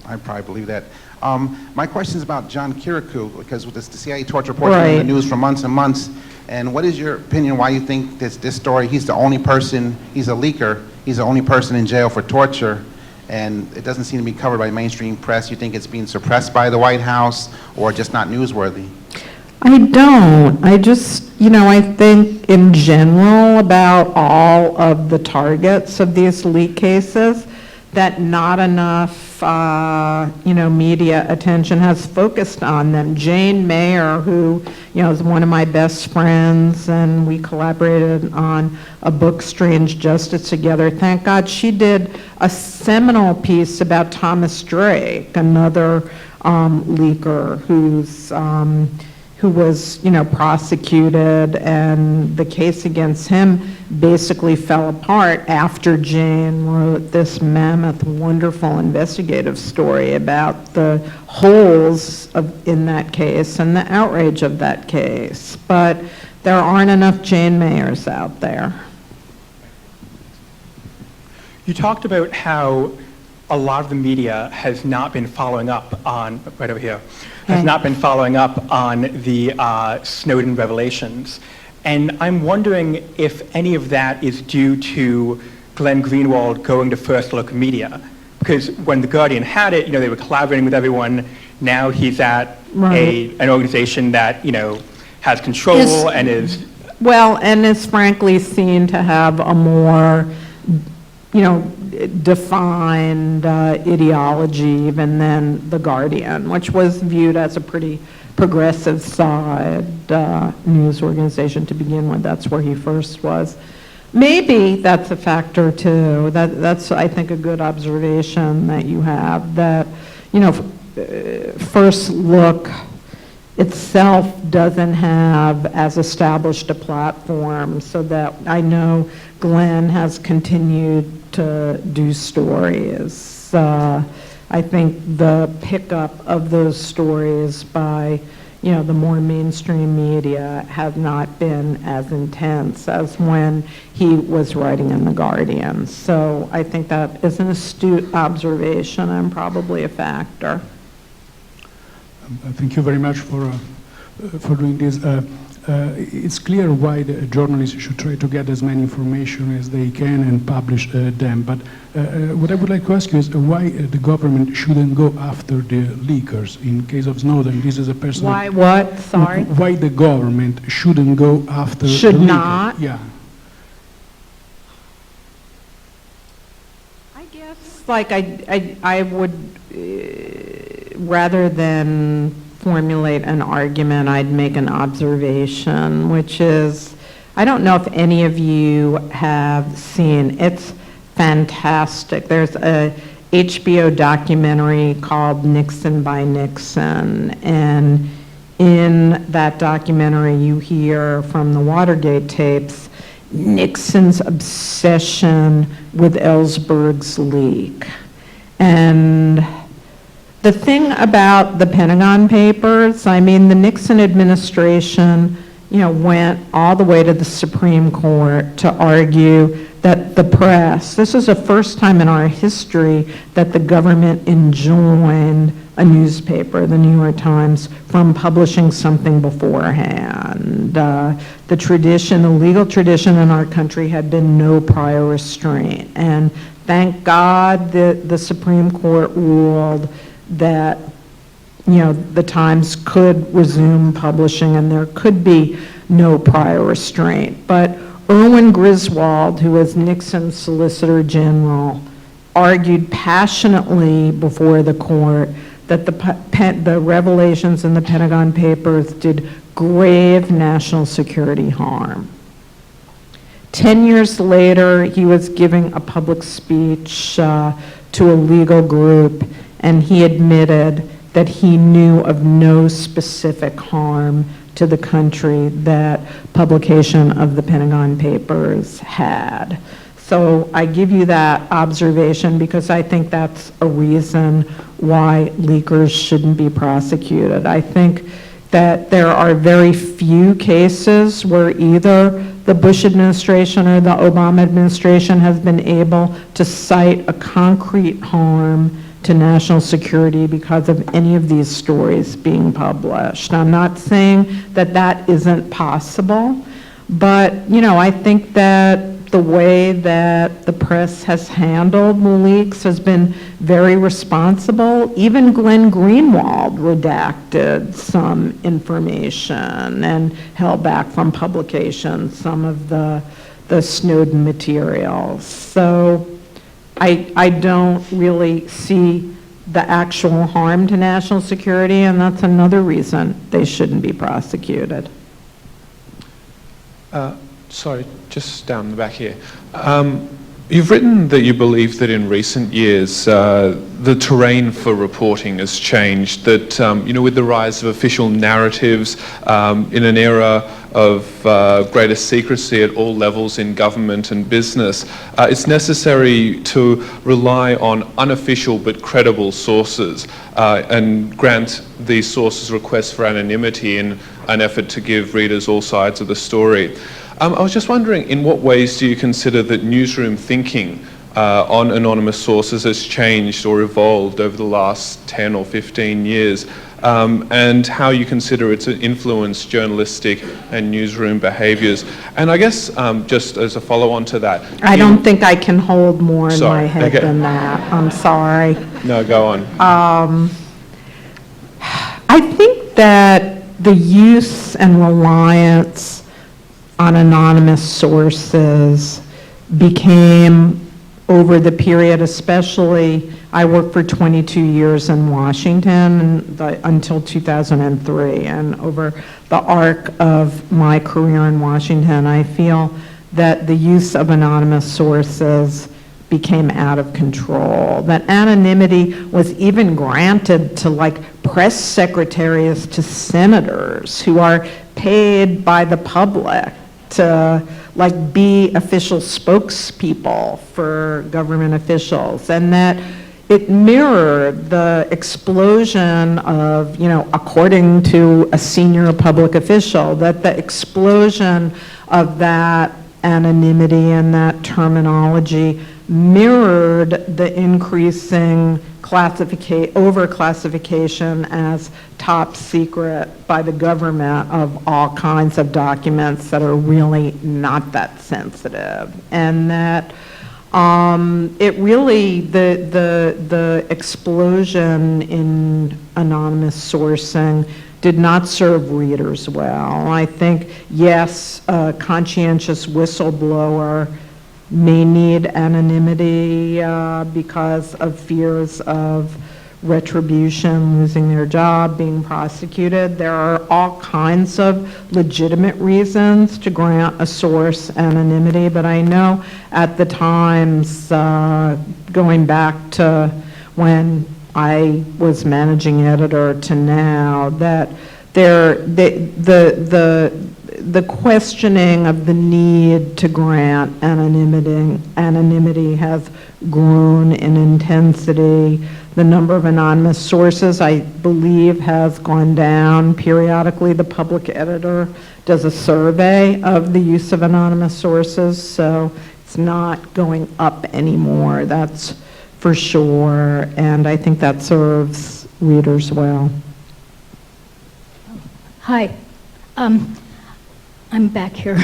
I probably believe that. My question is about John Kirikou, because with the CIA torture report has been in the news for months and months. And what is your opinion, why you think this story, he's the only person, he's a leaker, he's the only person in jail for torture, and it doesn't seem to be covered by mainstream press. You think it's being suppressed by the White House or just not newsworthy? I don't. I just, you know, I think in general about all of the targets of these leak cases, that not enough, you know, media attention has focused on them. Jane Mayer, who, you know, is one of my best friends, and we collaborated on a book, Strange Justice, together. Thank God she did a seminal piece about Thomas Drake, another leaker who was, you know, prosecuted, and the case against him basically fell apart after Jane wrote this mammoth, wonderful investigative story about the holes in that case and the outrage of that case. But there aren't enough Jane Mayers out there. You talked about how a lot of the media has not been following up on, right over here, has not been following up on the Snowden revelations. And I'm wondering if any of that is due to Glenn Greenwald going to First Look Media. Because when The Guardian had it, you know, they were collaborating with everyone. Now he's at an organization that, you know, has control and is... Well, and is frankly seen to have a more, you know, defined ideology even than The Guardian, which was viewed as a pretty progressive side news organization to begin with. That's where he first was. Maybe that's a factor too. That's, I think, a good observation that you have, that, you know, First Look itself doesn't have as established a platform, so that I know Glenn has continued to do stories. I think the pickup of those stories by, you know, the more mainstream media have not been as intense as when he was writing in The Guardian. So I think that is an astute observation and probably a factor. Thank you very much for doing this. It's clear why the journalists should try to get as many information as they can and publish them. But what I would like to ask you is why the government shouldn't go after the leakers in case of Snowden. This is a personal... Why what? Sorry? Why the government shouldn't go after should the leaker? Not? Yeah. I guess, like, I would, rather than formulate an argument, I'd make an observation, which is, I don't know if any of you have seen, it's fantastic. There's a HBO documentary called Nixon by Nixon, and in that documentary you hear from the Watergate tapes Nixon's obsession with Ellsberg's leak. And the thing about the Pentagon Papers, I mean, the Nixon administration, you know, went all the way to the Supreme Court to argue that the press, this is the first time in our history that the government enjoined a newspaper, the New York Times, from publishing something beforehand. The tradition, the legal tradition in our country had been no prior restraint. And thank God that the Supreme Court ruled that, you know, the Times could resume publishing and there could be no prior restraint. But Erwin Griswold, who was Nixon's Solicitor General, argued passionately before the court that the revelations in the Pentagon Papers did grave national security harm. 10 years later, he was giving a public speech to a legal group, and he admitted that he knew of no specific harm to the country that publication of the Pentagon Papers had. So I give you that observation because I think that's a reason why leakers shouldn't be prosecuted. I think that there are very few cases where either the Bush administration or the Obama administration has been able to cite a concrete harm to national security because of any of these stories being published. I'm not saying that that isn't possible, but I think that the way that the press has handled the leaks has been very responsible. Even Glenn Greenwald redacted some information and held back from publication some of the Snowden materials. So I don't really see the actual harm to national security, and that's another reason they shouldn't be prosecuted. Sorry, just down the back here. You've written that you believe that in recent years the terrain for reporting has changed, that with the rise of official narratives in an era of greater secrecy at all levels in government and business, it's necessary to rely on unofficial but credible sources and grant these sources requests for anonymity in an effort to give readers all sides of the story. I was just wondering, in what ways do you consider that newsroom thinking on anonymous sources has changed or evolved over the last 10 or 15 years, and how you consider it's influenced journalistic and newsroom behaviors? And I guess just as a follow-on to that... I don't think I can hold more in Sorry, my head okay. than that. I'm sorry. No, go on. I think that the use and reliance on anonymous sources became, over the period, especially, I worked for 22 years in Washington until 2003, and over the arc of my career in Washington, I feel that the use of anonymous sources became out of control, that anonymity was even granted to press secretaries to senators who are paid by the public to be official spokespeople for government officials, and that it mirrored the explosion of, according to a senior public official, that the explosion of that anonymity and that terminology mirrored the increasing over-classification as top secret by the government of all kinds of documents that are really not that sensitive. And that it really, the explosion in anonymous sourcing did not serve readers well. I think, yes, a conscientious whistleblower may need anonymity because of fears of retribution, losing their job, being prosecuted. There are all kinds of legitimate reasons to grant a source anonymity, but I know at the times, going back to when I was managing editor to now, that the questioning of the need to grant anonymity has grown in intensity. The number of anonymous sources, I believe, has gone down periodically. The public editor does a survey of the use of anonymous sources, so it's not going up anymore, that's for sure, and I think that serves readers well. Hi. I'm back here.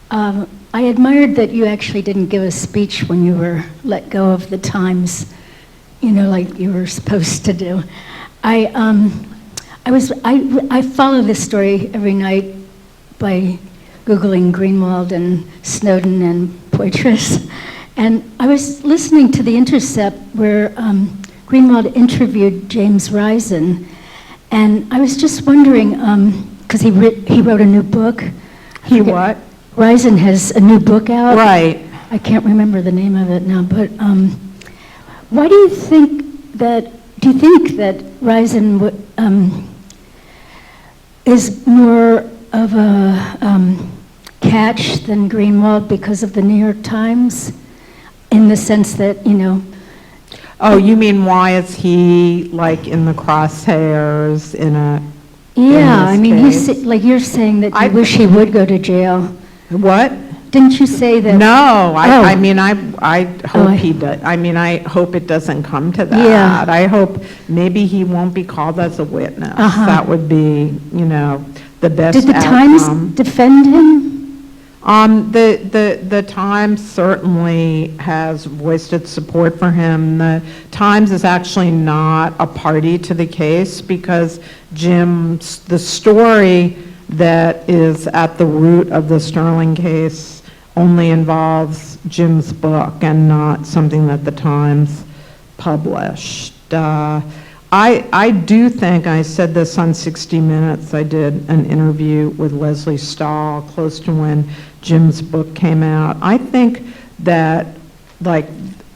I admired that you actually didn't give a speech when you were let go of the Times, like you were supposed to do. I follow this story every night by Googling Greenwald and Snowden and Poitras, and I was listening to The Intercept where Greenwald interviewed James Risen, and I was just wondering, because he wrote a new book. He what? Ryzen has a new book out. Right. I can't remember the name of it now, but why do you think that Ryzen is more of a catch than Greenwald because of the New York Times, in the sense that, you know? Oh, you mean why is he like in the crosshairs in a? Yeah, I in mean, this case? like you're saying that you I- wish he would go to jail. What? Didn't you say that? No, Oh. I mean, I hope I- he does. I mean, I hope it doesn't come to that. Yeah. I hope maybe he won't be called as a witness. Uh-huh. That would be, you know, the best Did the outcome. Times defend him? The Times certainly has voiced its support for him. The Times is actually not a party to the case because the story that is at the root of the Sterling case only involves Jim's book and not something that the Times published. I do think, I said this on 60 Minutes, I did an interview with Leslie Stahl close to when Jim's book came out. I think that, like,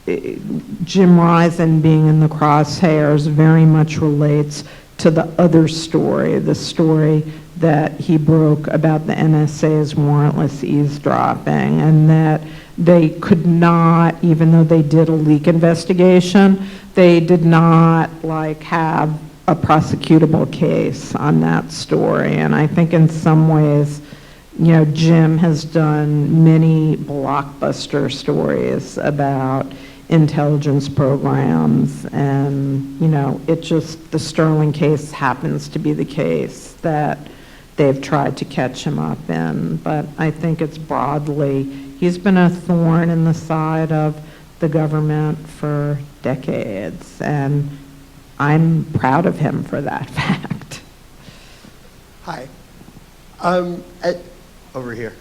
Jim Ryzen being in the crosshairs very much relates to the other story, the story that he broke about the NSA's warrantless eavesdropping, and that they could not, even though they did a leak investigation, they did not like have a prosecutable case on that story. And I think in some ways, you know, Jim has done many blockbuster stories about intelligence programs, and, you know, the Sterling case happens to be the case that they've tried to catch him up in. But I think it's broadly, he's been a thorn in the side of the government for decades, and I'm proud of him for that fact. Hi. Over here.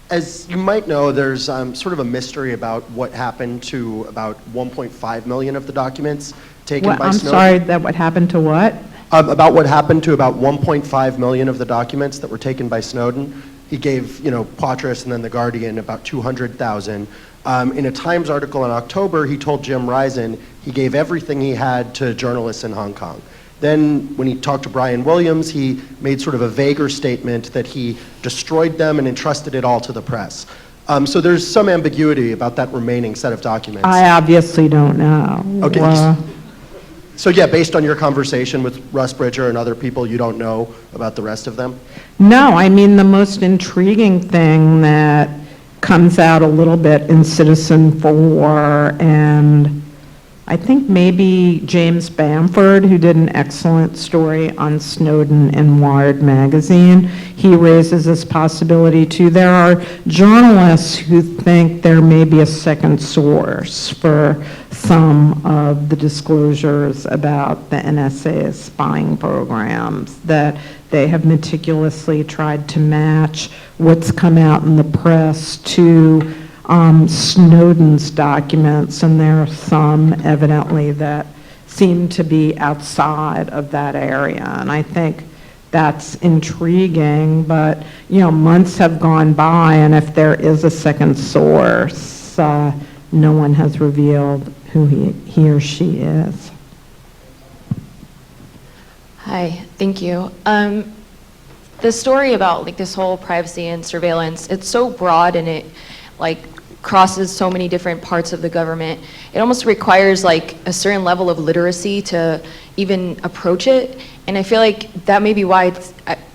As you might know, there's sort of a mystery about what happened to about 1.5 million of the documents taken by I'm Snowden. sorry, that what happened to what? About what happened to about 1.5 million of the documents that were taken by Snowden. He gave, you know, Poitras and then The Guardian about 200,000. In a Times article in October, he told Jim Ryzen he gave everything he had to journalists in Hong Kong. Then when he talked to Brian Williams, he made sort of a vaguer statement that he destroyed them and entrusted it all to the press. So there's some ambiguity about that remaining set of documents. I obviously don't know. Okay. So yeah, based on your conversation with Russ Bridger and other people, you don't know about the rest of them? No, I mean, the most intriguing thing that comes out a little bit in Citizen 4, and I think maybe James Bamford, who did an excellent story on Snowden in Wired magazine, he raises this possibility too. There are journalists who think there may be a second source for some of the disclosures about the NSA's spying programs, that they have meticulously tried to match what's come out in the press to Snowden's documents, and there are some evidently that seem to be outside of that area. And I think that's intriguing, but, you know, months have gone by, and if there is a second source, no one has revealed who he or she is. Hi, thank you. The story about like this whole privacy and surveillance, it's so broad and it like crosses so many different parts of the government. It almost requires like a certain level of literacy to even approach it. And I feel like that may be why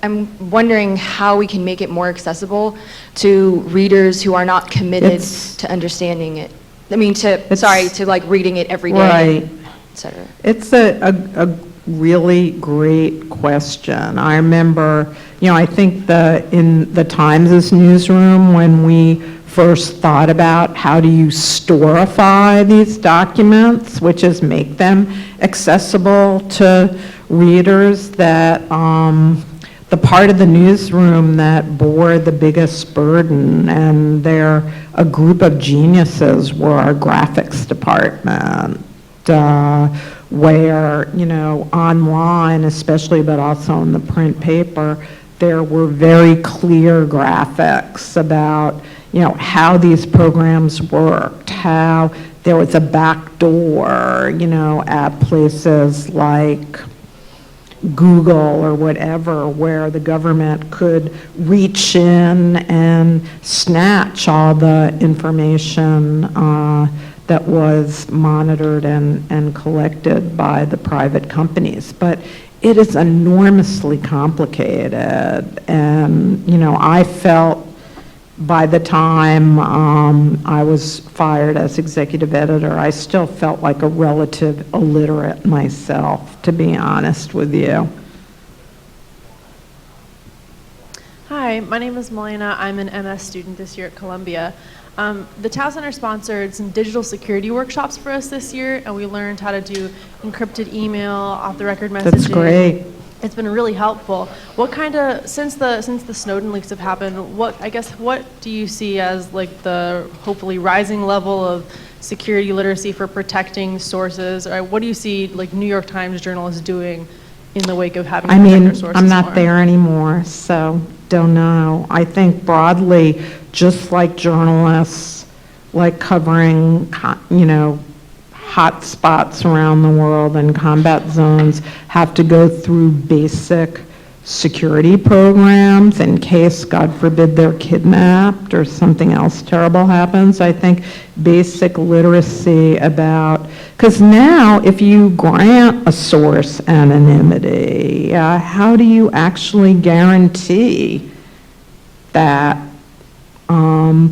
I'm wondering how we can make it more accessible to readers who are not committed to understanding it. I mean, to like reading it every day, Right. et cetera. It's a really great question. I remember, you know, I think in the Times' newsroom, when we first thought about how do you storify these documents, which is make them accessible to readers, that the part of the newsroom that bore the biggest burden, and they're a group of geniuses, were our graphics department, where, you know, online especially, but also in the print paper, there were very clear graphics about, how these programs worked, how there was a back door, at places like Google or whatever, where the government could reach in and snatch all the information that was monitored and collected by the private companies. But it is enormously complicated, and I felt by the time I was fired as executive editor, I still felt like a relative illiterate myself, to be honest with you. Hi, my name is Melina. I'm an MS student this year at Columbia. The Tao Center sponsored some digital security workshops for us this year, and we learned how to do encrypted email, off-the-record messaging. That's great. It's been really helpful. What kind of, since the Snowden leaks have happened, what do you see as like the hopefully rising level of security literacy for protecting sources? Or what do you see like New York Times journalists doing in the wake of having to protect their sources I'm not more? there anymore, so don't know. I think broadly, just like journalists, like covering, hot spots around the world and combat zones, have to go through basic security programs in case, God forbid, they're kidnapped or something else terrible happens. I think basic literacy about, because now if you grant a source anonymity, how do you actually guarantee that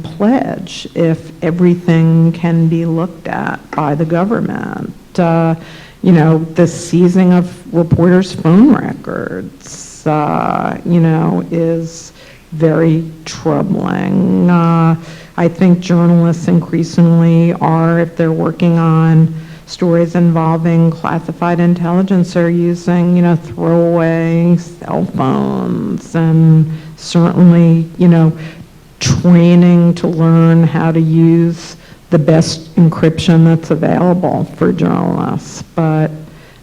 pledge if everything can be looked at by the government? The seizing of reporters' phone records, is very troubling. I think journalists increasingly are, if they're working on stories involving classified intelligence, are using, throwaway cell phones, and certainly, training to learn how to use the best encryption that's available for journalists. But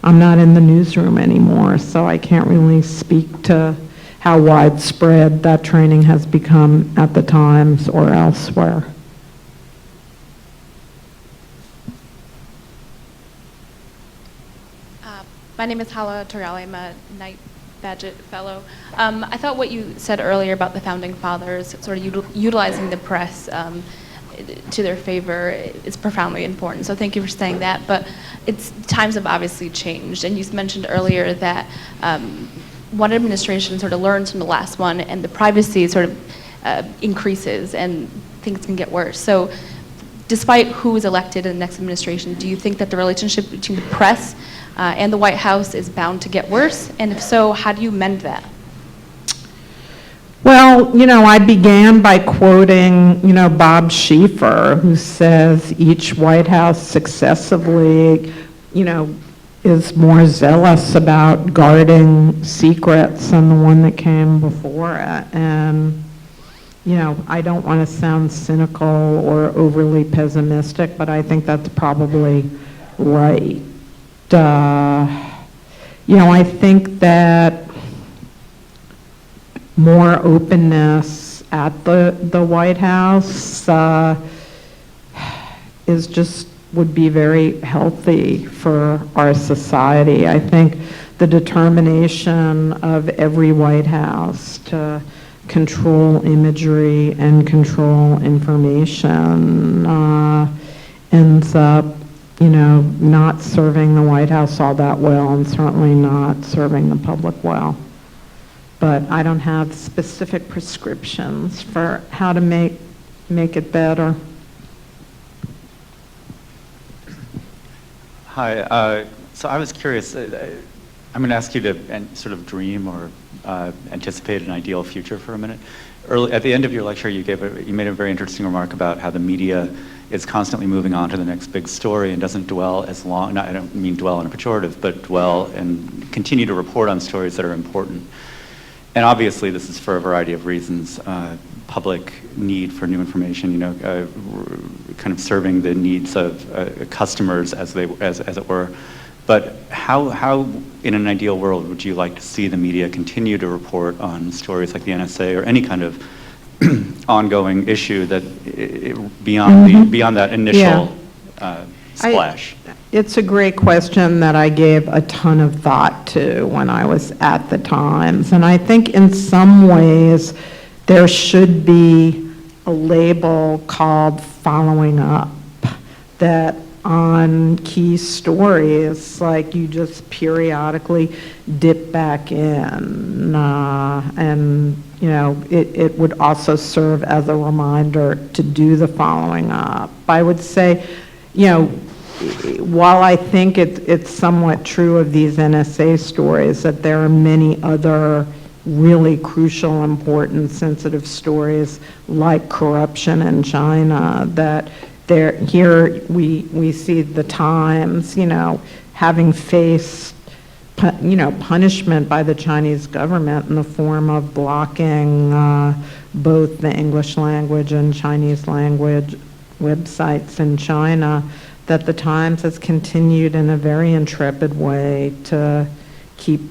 I'm not in the newsroom anymore, so I can't really speak to how widespread that training has become at the Times or elsewhere. My name is Hala Torali. I'm a Knight Badgett Fellow. I thought what you said earlier about the Founding Fathers sort of utilizing the press to their favor is profoundly important. So thank you for saying that. But times have obviously changed. And you mentioned earlier that one administration sort of learns from the last one, and the privacy sort of increases, and things can get worse. So despite who is elected in the next administration, do you think that the relationship between the press and the White House is bound to get worse? And if so, how do you mend that? Well, I began by quoting, Bob Schieffer, who says each White House successively, is more zealous about guarding secrets than the one that came before it. And, I don't want to sound cynical or overly pessimistic, but I think that's probably right. I think that more openness at the White House would be very healthy for our society. I think the determination of every White House to control imagery and control information ends up, not serving the White House all that well, and certainly not serving the public well. But I don't have specific prescriptions for how to make it better. Hi. So I was curious. I'm going to ask you to sort of dream or anticipate an ideal future for a minute. At the end of your lecture, you made a very interesting remark about how the media is constantly moving on to the next big story and doesn't dwell as long. I don't mean dwell in a pejorative, but dwell and continue to report on stories that are important. And obviously, this is for a variety of reasons. Public need for new information, kind of serving the needs of customers, as it were, But how in an ideal world would you like to see the media continue to report on stories like the NSA or any kind of ongoing issue that beyond that initial splash? It's a great question that I gave a ton of thought to when I was at the Times. And I think in some ways there should be a label called following up, that on key stories, like you just periodically dip back in. And, you know, it would also serve as a reminder to do the following up. I would say, you know, while I think it's somewhat true of these NSA stories, that there are many other really crucial, important, sensitive stories like corruption in China that here we see the Times, you know, having faced, you know, punishment by the Chinese government in the form of blocking both the English language and Chinese language websites in China, that the Times has continued in a very intrepid way to keep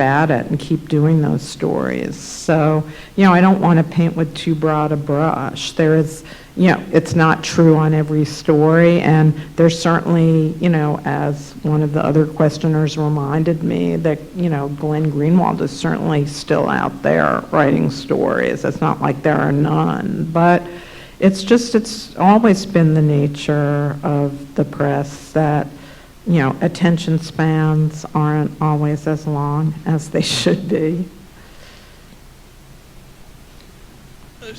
at it and keep doing those stories. So, you know, I don't want to paint with too broad a brush. There is, you know, it's not true on every story, and there's certainly, you know, as one of the other questioners reminded me, that, you know, Glenn Greenwald is certainly still out there writing stories. It's not like there are none, but it's always been the nature of the press that, you know, attention spans aren't always as long as they should be.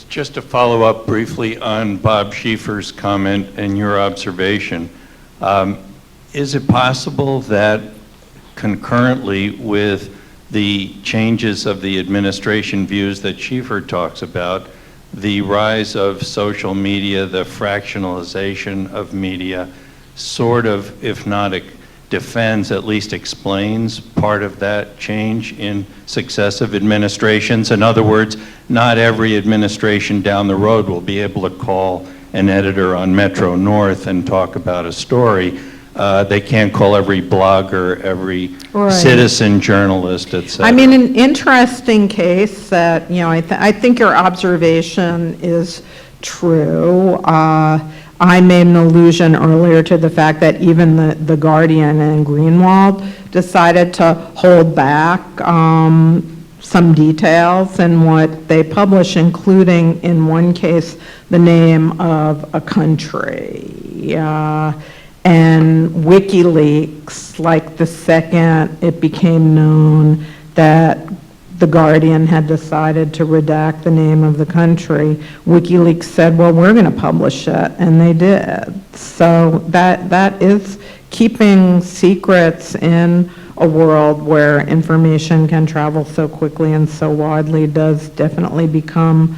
Just to follow up briefly on Bob Schieffer's comment and your observation, is it possible that concurrently with the changes of the administration views that Schieffer talks about, the rise of social media, the fractionalization of media, sort of, if not defends, at least explains part of that change in successive administrations? In other words, not every administration down the road will be able to call an editor on Metro North and talk about a story. They can't call every blogger, every citizen journalist, et cetera. I mean, an interesting case that, you know, I think your observation is true. I made an allusion earlier to the fact that even the Guardian and Greenwald decided to hold back some details in what they publish, including, in one case, the name of a country. And WikiLeaks, like the second it became known that the Guardian had decided to redact the name of the country, WikiLeaks said, well, we're going to publish it, and they did. So that is keeping secrets in a world where information can travel so quickly and so widely does definitely become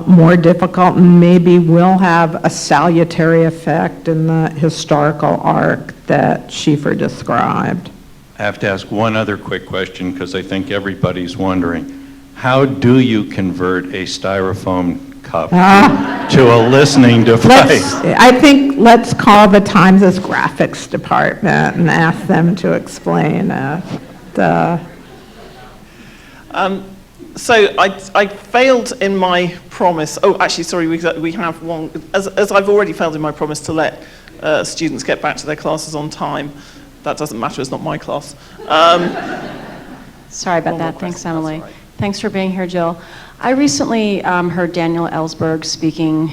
more difficult, and maybe will have a salutary effect in the historical arc that Schieffer described. I have to ask one other quick question because I think everybody's wondering. How do you convert a styrofoam cup to a listening device? I think let's call the Times' graphics department and ask them to explain So I failed in my promise. Oh, actually, sorry, we have one. As I've already failed in my promise to let students get back to their classes on time. That doesn't matter, it's not my class. Sorry about that. Thanks, Emily. Right. Thanks for being here, Jill. I recently heard Daniel Ellsberg speaking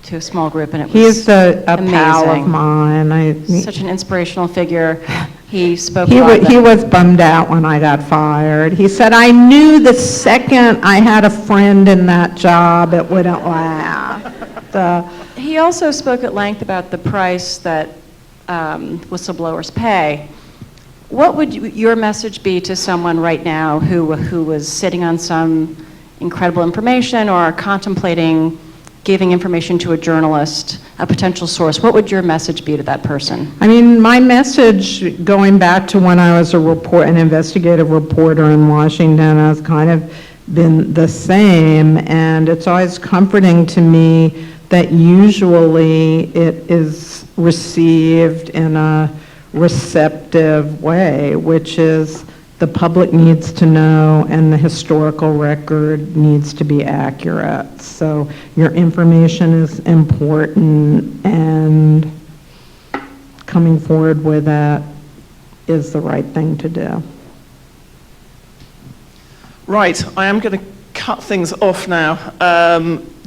to a small group, and it was He's a amazing. pal of mine. Such an inspirational figure. He spoke He about he was bummed out when I got fired. He said, I knew the second I had a friend in that job, it wouldn't last. He also spoke at length about the price that whistleblowers pay. What would your message be to someone right now who was sitting on some incredible information or contemplating giving information to a journalist, a potential source? What would your message be to that person? I mean, my message, going back to when I was an investigative reporter in Washington, has kind of been the same, and it's always comforting to me that usually it is received in a receptive way, which is the public needs to know and the historical record needs to be accurate. So your information is important, and coming forward with that is the right thing to do. Right, I am going to cut things off now.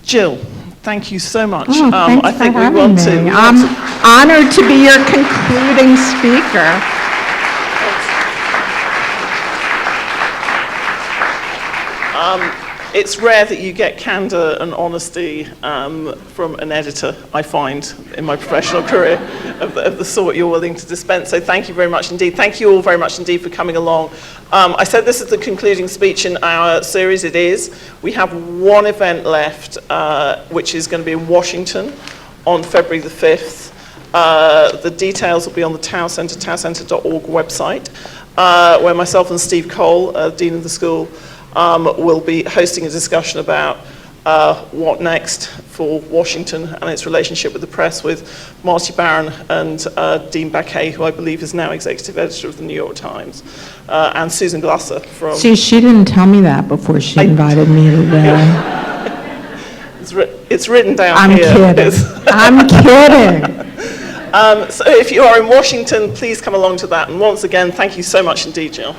Jill, thank you so much. Thanks I think for we having want me. to. I'm honored to be your concluding speaker. It's rare that you get candor and honesty from an editor, I find, in my professional career, of the sort you're willing to dispense. So thank you very much indeed. Thank you all very much indeed for coming along. I said this is the concluding speech in our series. It is. We have one event left, which is going to be in Washington on February the 5th. The details will be on the Tower Center, towercenter.org website, where myself and Steve Cole, Dean of the School, will be hosting a discussion about what next for Washington and its relationship with the press, with Marty Barron and Dean Baquet, who I believe is now executive editor of the New York Times, and Susan Glasser from... See, she didn't tell me that before she invited me today. It's written down I'm here. kidding. I'm kidding. So if you are in Washington, please come along to that. And once again, thank you so much indeed, Jill.